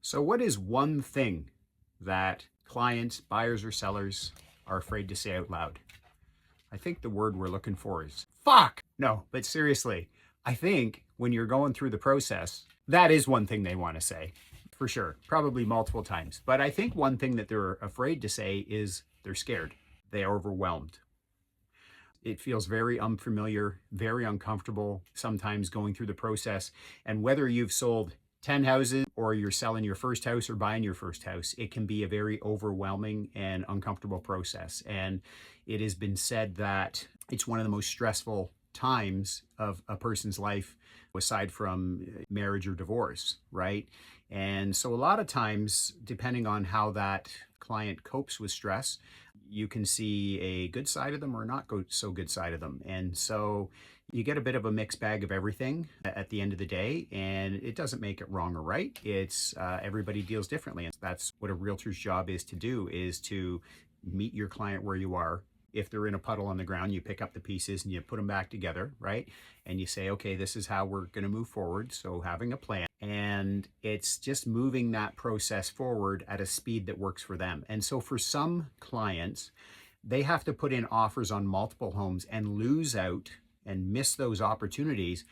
So what is one thing that clients, buyers, or sellers are afraid to say out loud? I think the word we're looking for is fuck. No, but seriously, I think when you're going through the process, that is one thing they want to say, for sure, probably multiple times. But I think one thing that they're afraid to say is they're scared. They're overwhelmed. It feels very unfamiliar, very uncomfortable sometimes going through the process. And whether you've sold 10 houses or you're selling your first house or buying your first house, it can be a very overwhelming and uncomfortable process. And it has been said that it's one of the most stressful times of a person's life, aside from marriage or divorce, right? And so a lot of times, depending on how that client copes with stress, you can see a good side of them or not so good side of them. And so you get a bit of a mixed bag of everything at the end of the day, and it doesn't make it wrong or right. It's everybody deals differently. And that's what a realtor's job is to do, is to meet your client where you are. If they're in a puddle on the ground, you pick up the pieces and you put them back together, right? And you say, okay, this is how we're going to move forward. So having a plan, and it's just moving that process forward at a speed that works for them. And so for some clients, they have to put in offers on multiple homes and lose out and miss those opportunities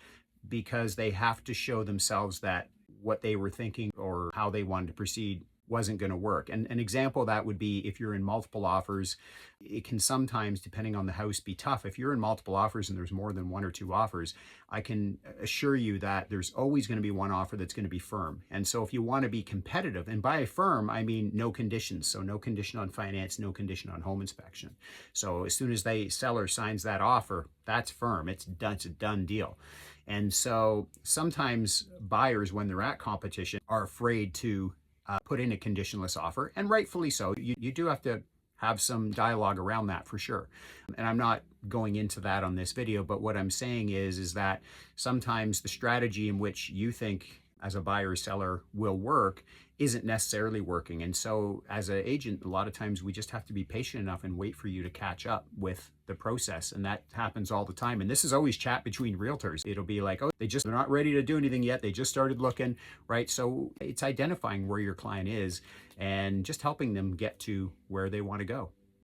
because they have to show themselves that what they were thinking or how they wanted to proceed wasn't going to work. And an example of that would be if you're in multiple offers. It can sometimes, depending on the house, be tough. If you're in multiple offers and there's more than one or two offers, I can assure you that there's always going to be one offer that's going to be firm. And so if you want to be competitive, and by firm, I mean no conditions. So no condition on finance, no condition on home inspection. So as soon as the seller signs that offer, that's firm. It's done. It's a done deal. And so sometimes buyers, when they're at competition, are afraid to put in a conditionless offer, and rightfully so. You do have to have some dialogue around that for sure. And I'm not going into that on this video, but what I'm saying is that sometimes the strategy in which you think as a buyer or seller will work isn't necessarily working. And so as an agent, a lot of times we just have to be patient enough and wait for you to catch up with the process. And that happens all the time. And this is always chat between realtors. It'll be like, oh, they're not ready to do anything yet. They just started looking, right? So it's identifying where your client is and just helping them get to where they want to go.